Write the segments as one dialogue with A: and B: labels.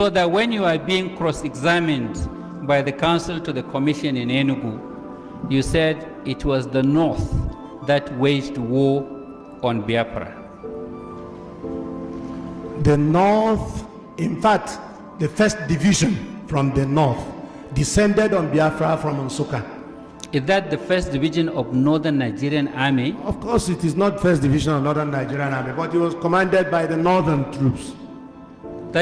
A: So that when you are being cross-examined by the council to the commission in Enugu, you said it was the North that waged war on Biafra.
B: The North, in fact, the first division from the North descended on Biafra from Nsukka.
A: Is that the first division of Northern Nigerian Army?
B: Of course, it is not first division of Northern Nigerian Army, but it was commanded by the Northern troops,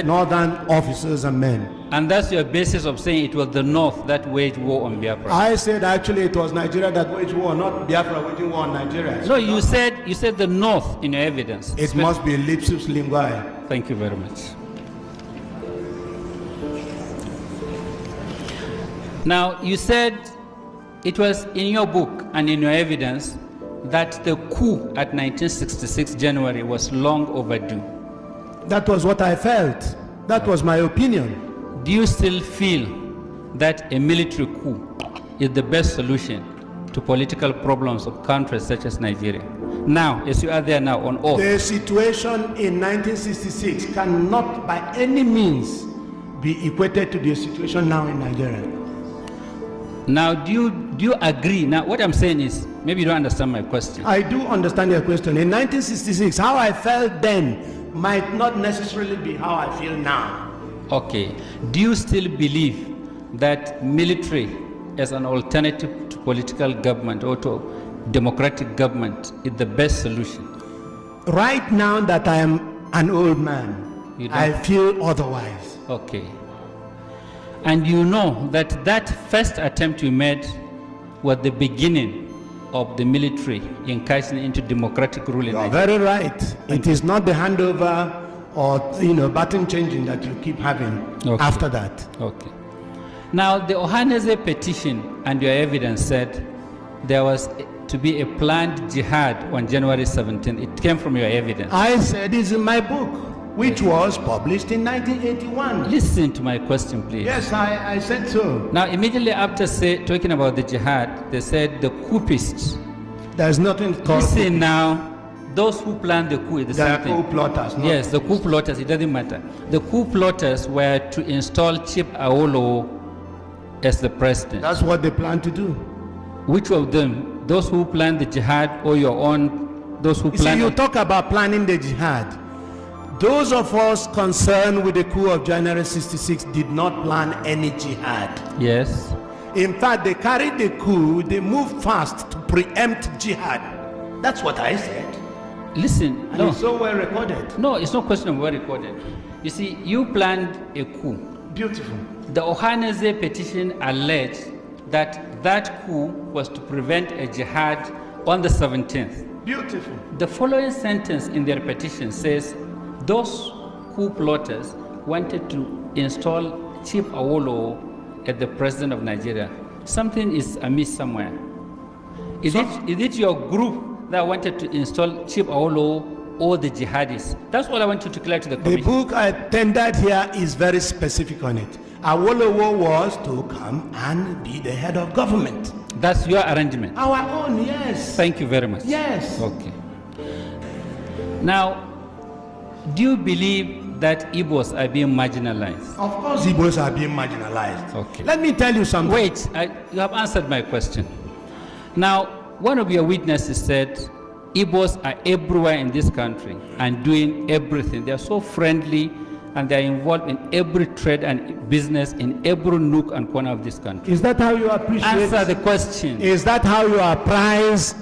B: Northern officers and men.
A: And that's your basis of saying it was the North that waged war on Biafra?
B: I said actually it was Nigeria that waged war, not Biafra waging war on Nigeria.
A: No, you said the North in your evidence.
B: It must be lapsus linguae.
A: Thank you very much. Now, you said it was in your book and in your evidence that the coup at 1966 January was long overdue.
B: That was what I felt. That was my opinion.
A: Do you still feel that a military coup is the best solution to political problems of countries such as Nigeria? Now, as you are there now on oath.
B: The situation in 1966 cannot by any means be equated to the situation now in Nigeria.
A: Now, do you agree? Now, what I'm saying is, maybe you don't understand my question.
B: I do understand your question. In 1966, how I felt then might not necessarily be how I feel now.
A: Okay. Do you still believe that military as an alternative to political government or to democratic government is the best solution?
B: Right now that I am an old man, I feel otherwise.
A: Okay. And you know that that first attempt you made was the beginning of the military incursion into democratic rule in
B: Nigeria.
A: Nigeria.
B: Very right. It is not the handover or button changing that you keep having after that.
A: Okay. Now the Ohaneze petition and your evidence said there was to be a planned jihad on January 17th. It came from your evidence.
B: I said it's in my book, which was published in 1981.
A: Listen to my question, please.
B: Yes, I said so.
A: Now, immediately after talking about the jihad, they said the coupists.
B: There's nothing called.
A: Listen now, those who planned the coup is the same thing.
B: They are coup plotters.
A: Yes, the coup plotters, it doesn't matter. The coup plotters were to install Chief Awolowo as the president.
B: That's what they plan to do.
A: Which of them? Those who planned the jihad or your own, those who planned?
B: You talk about planning the jihad. Those of us concerned with the coup of January 66 did not plan any jihad.
A: Yes.
B: In fact, they carried the coup, they moved fast to preempt jihad. That's what I said.
A: Listen,
B: and
A: no.
B: It's so well recorded.
A: No, it's no question of well recorded. You see, you planned a coup.
B: Beautiful.
A: The Ohaneze petition alleged that that coup was to prevent a jihad on the 17th.
B: Beautiful.
A: The following sentence in their petition says, those coup plotters wanted to install Chief Awolowo as the president of Nigeria. Something is amiss somewhere. Is it your group that wanted to install Chief Awolowo or the jihadists? That's all I want you to clear to the commission.
B: The book I tendered here is very specific on it. Awolowo was to come and be the head of government.
A: That's your arrangement?
B: Our own, yes.
A: Thank you very much.
B: Yes.
A: Okay. Now, do you believe that Igbos are being marginalized?
B: Of course Igbos are being marginalized.
A: Okay.
B: Let me tell you something.
A: Wait, you have answered my question. Now, one of your witnesses said Igbos are everywhere in this country and doing everything. They are so friendly and they are involved in every trade and business in every nook and corner of this country.
B: Is that how you appreciate?
A: Answer the question.
B: Is that how you appraise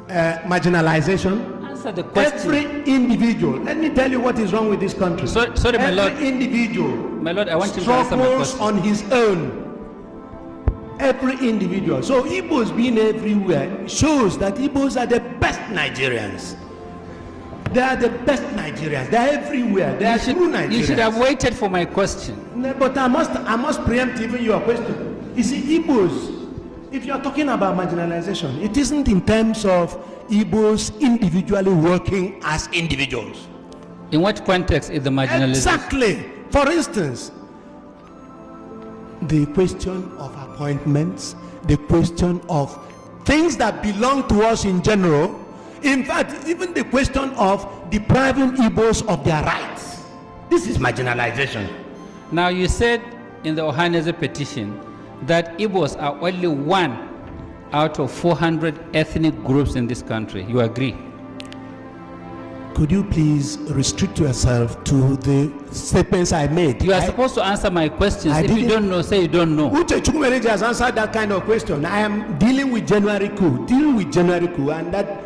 B: marginalization?
A: Answer the question.
B: Every individual. Let me tell you what is wrong with this country.
A: Sorry, my lord.
B: Every individual.
A: My lord, I want you to answer my question.
B: Struggles on his own. Every individual. So Igbos being everywhere shows that Igbos are the best Nigerians. They are the best Nigerians. They are everywhere. They are true Nigerians.
A: You should have waited for my question.
B: No, but I must preempt even your question. You see, Igbos, if you are talking about marginalization, it isn't in terms of Igbos individually working as individuals.
A: In what context is the marginalization?
B: Exactly. For instance, the question of appointments, the question of things that belong to us in general. In fact, even the question of depriving Igbos of their rights. This is marginalization.
A: Now, you said in the Ohaneze petition that Igbos are only one out of 400 ethnic groups in this country. You agree?
B: Could you please restrict yourself to the statements I made?
A: You are supposed to answer my questions. If you don't know, say you don't know.
B: Uche Chukwumereji has answered that kind of question. I am dealing with January coup, and that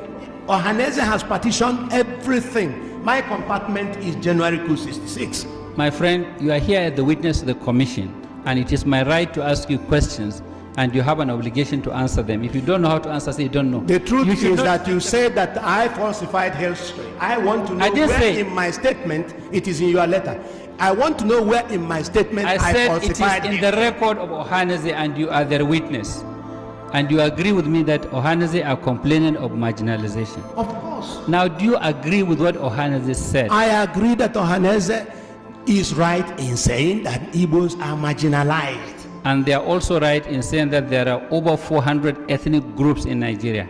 B: Ohaneze has partitioned everything. My compartment is January coup 66.
A: My friend, you are here as the witness to the commission, and it is my right to ask you questions, and you have an obligation to answer them. If you don't know how to answer, say you don't know.
B: The truth is that you said that I falsified history. I want to know where in my statement, it is in your letter. I want to know where in my statement I falsified
A: it is in the record of Ohaneze, and you are their witness. And you agree with me that Ohaneze are complaining of marginalization?
B: Of course.
A: Now, do you agree with what Ohaneze said?
B: I agree that Ohaneze is right in saying that Igbos are marginalized.
A: And they are also right in saying that there are over 400 ethnic groups in Nigeria.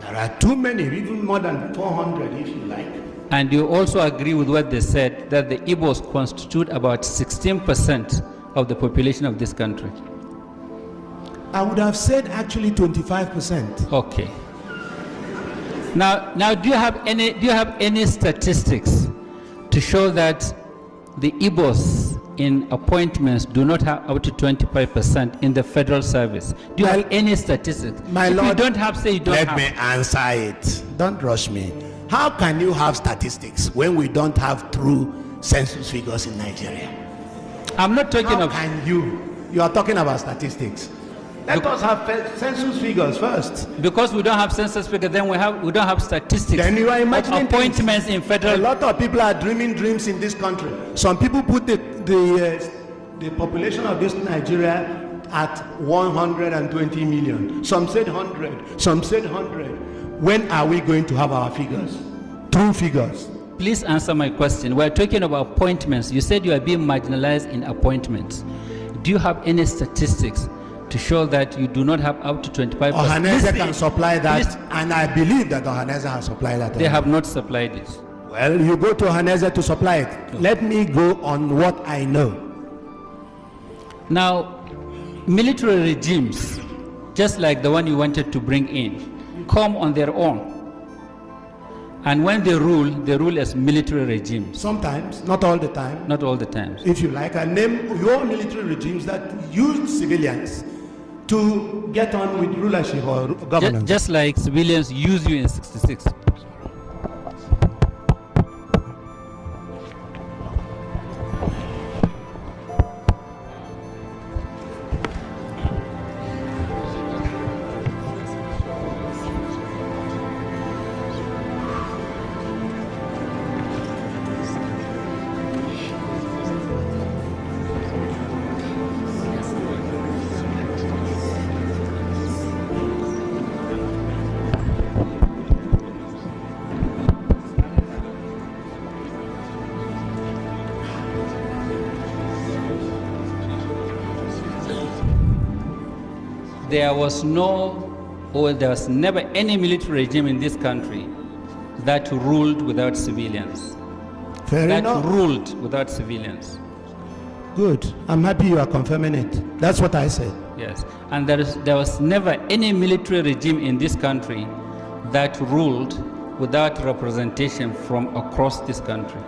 B: There are too many, even more than 400 if you like.
A: And you also agree with what they said, that the Igbos constitute about 16% of the population of this country.
B: I would have said actually 25%.
A: Okay. Now, do you have any statistics to show that the Igbos in appointments do not have up to 25% in the federal service? Do you have any statistics?
B: My
A: if
B: Lord,
A: you don't have, say you don't have.
B: Let me answer it. Don't rush me. How can you have statistics when we don't have true census figures in Nigeria?
A: I'm not talking
B: about. How can you? You are talking about statistics. Let us have census figures first.
A: Because we don't have census figures, then we don't have statistics.
B: Then you are imagining
A: appointments in federal.
B: A lot of people are dreaming dreams in this country. Some people put the population of this Nigeria at 120 million. Some said 100. Some said 100. When are we going to have our figures? True figures.
A: Please answer my question. We're talking about appointments. You said you are being marginalized in appointments. Do you have any statistics to show that you do not have up to 25%?
B: Ohaneze can supply that, and I believe that Ohaneze has supplied that.
A: They have not supplied it.
B: Well, you go to Ohaneze to supply it. Okay. Let me go on what I know.
A: Now, military regimes, just like the one you wanted to bring in, come on their own. And when they rule as military regimes.
B: Sometimes, not all the time.
A: Not all the time.
B: If you like, I name your military regimes that use civilians to get on with rulership or governance.
A: Just like civilians use you in 66. There was never any military regime in this country that ruled without civilians.
B: Fair enough.
A: That ruled without civilians.
B: Good. I'm happy you are confirming it. That's what I said.
A: Yes. And there was never any military regime in this country that ruled without representation from across this country.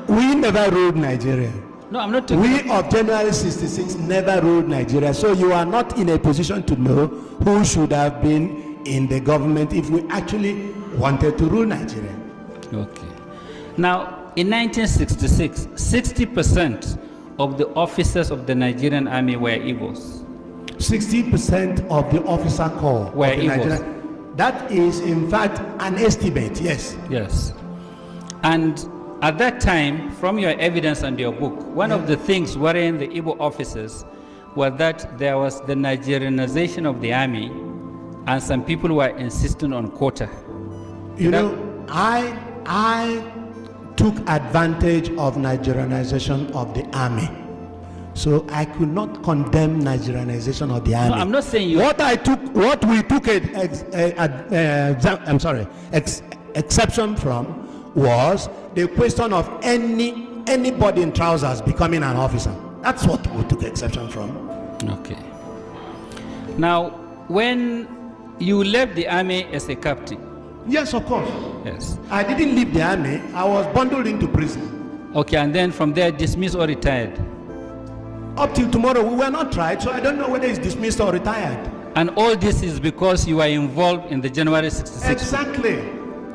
B: We never ruled Nigeria.
A: No, I'm not talking.
B: We of January 66 never ruled Nigeria, so you are not in a position to know who should have been in the government if we actually wanted to rule Nigeria.
A: Okay. Now, in 1966, 60% of the officers of the Nigerian army were Igbos.
B: 60% of the officer corps
A: were Igbos.
B: That is, in fact, an estimate, yes.
A: Yes. And at that time, from your evidence and your book, one of the things worrying the Igbo officers was that there was the Nigerianization of the army, and some people were insisting on quota.
B: You know, I took advantage of Nigerianization of the army. So I could not condemn Nigerianization of the army.
A: No, I'm not saying you.
B: What we took exception from was the question of anybody in trousers becoming an officer. That's what we took exception from.
A: Okay. Now, when you left the army as a captain.
B: Yes, of course.
A: Yes.
B: I didn't leave the army. I was bundled into prison.
A: Okay, and then from there dismissed or retired?
B: Up till tomorrow, we were not tried, so I don't know whether it's dismissed or retired.
A: And all this is because you were involved in the January 66.
B: Exactly.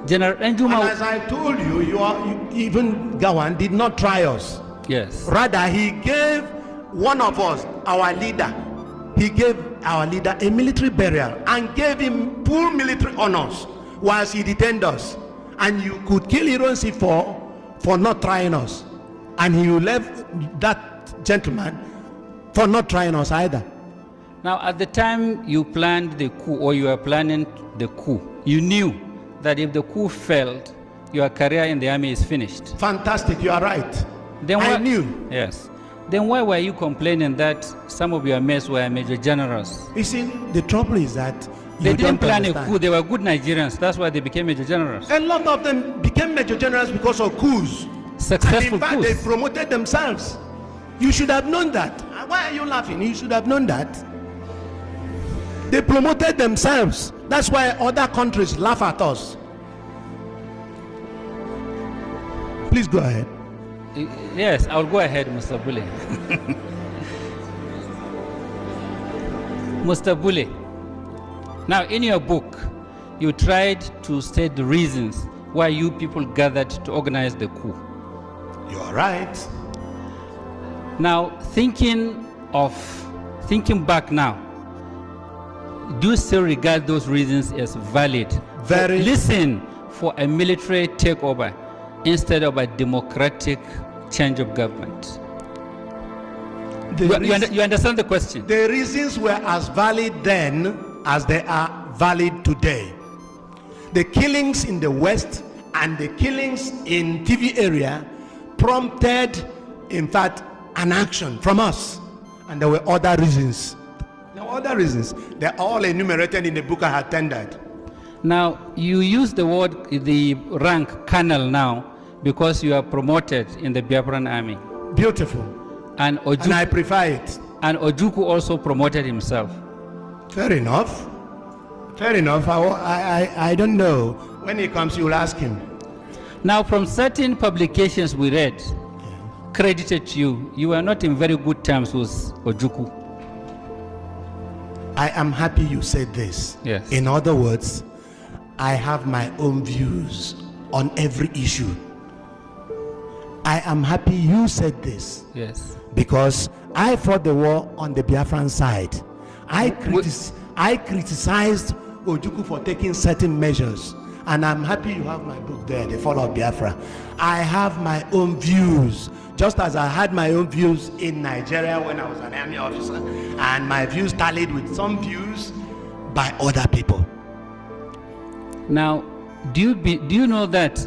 A: General Njuma.
B: And as I told you, even Gawan did not try us.
A: Yes.
B: Rather, he gave one of us, our leader, he gave our leader a military burial and gave him full military honors whilst he detained us. And you could kill Ironsi for not trying us. And he left that gentleman for not trying us either.
A: Now, at the time you planned the coup, or you were planning the coup, you knew that if the coup failed, your career in the army is finished.
B: Fantastic, you are right.
A: Then
B: I knew.
A: Yes. Then why were you complaining that some of your mates were major generals?
B: You see, the trouble is that
A: they didn't plan a coup. They were good Nigerians. That's why they became major generals.
B: A lot of them became major generals because of coups.
A: Successful
B: and in fact,
A: coups.
B: they promoted themselves. You should have known that. Why are you laughing? You should have known that. They promoted themselves. That's why other countries laugh at us. Please go ahead.
A: Yes, I'll go ahead, Mr. Bule. Mr. Bule, now in your book, you tried to state the reasons why you people gathered to organize the coup.
B: You are right.
A: Now, thinking back now, do you still regard those reasons as valid?
B: Very.
A: Listen, for a military takeover instead of a democratic change of government. You understand the question?
B: The reasons were as valid then as they are valid today. The killings in the West and the killings in TV area prompted, in fact, an action from us. And there were other reasons. There were other reasons. They're all enumerated in the book I had tendered.
A: Now, you use the rank colonel now because you are promoted in the Biafran army.
B: Beautiful. And I prefer it.
A: And Ojukwu also promoted himself.
B: Fair enough. Fair enough. I don't know. When he comes, you'll ask him.
A: Now, from certain publications we read, credited you, you are not in very good terms with Ojukwu.
B: I am happy you said this.
A: Yes.
B: In other words, I have my own views on every issue. I am happy you said this.
A: Yes.
B: Because I fought the war on the Biafran side. I criticized Ojukwu for taking certain measures. And I'm happy you have my book there, The Fall of Biafra. I have my own views, just as I had my own views in Nigeria when I was an army officer, and my views tallied with some views by other people.
A: Now, do you know that,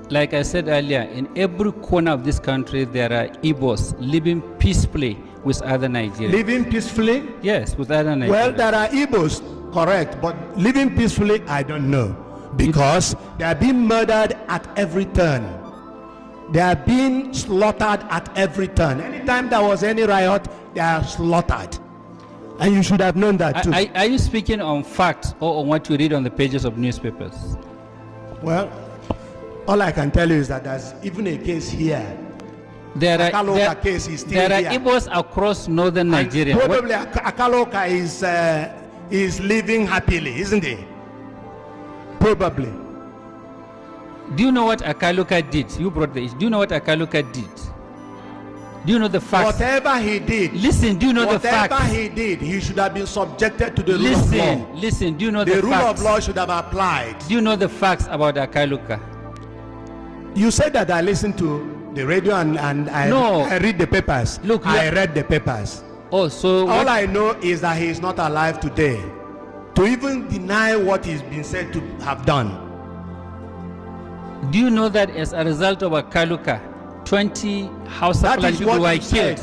A: like I said earlier, in every corner of this country there are Igbos living peacefully with other Nigerians? Living peacefully? Yes, with other Nigerians.
B: Well, there are Igbos, correct, but living peacefully, I don't know. Because they are being murdered at every turn. They are being slaughtered at every turn. Anytime there was any riot, they are slaughtered. And you should have known that too.
A: Are you speaking on facts or on what you read on the pages of newspapers?
B: Well, all I can tell you is that there's even a case here.
A: There are
B: case is still
A: there are Igbos across northern Nigeria.
B: And probably Akaloka is living happily, isn't he? Probably.
A: Do you know what Akaluka did? You brought the issue. Do you know what Akaluka did? Do you know the facts?
B: Whatever he did.
A: Listen, do you know the facts?
B: Whatever he did, he should have been subjected to the rule of law.
A: Listen, do you know the facts?
B: The rule of law should have applied.
A: Do you know the facts about Akaluka?
B: You said that I listened to the radio and I read the papers.
A: Look,
B: I read the papers.
A: Oh, so
B: all I know is that he is not alive today to even deny what he's been said to have done.
A: Do you know that as a result of Akaluka, 20 Hausa people were killed?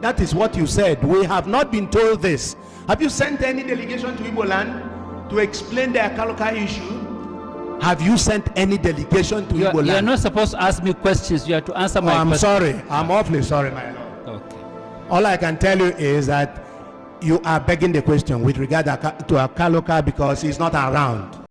B: That is what you said. We have not been told this. Have you sent any delegation to Igbo land to explain the Akaluka issue? Have you sent any delegation to Igbo land?
A: You are not supposed to ask me questions. You have to answer my
B: I'm
A: questions.
B: sorry. I'm awfully sorry, my lord.
A: Okay.
B: All I can tell you is that you are begging the question with regard to Akaloka because he's not around.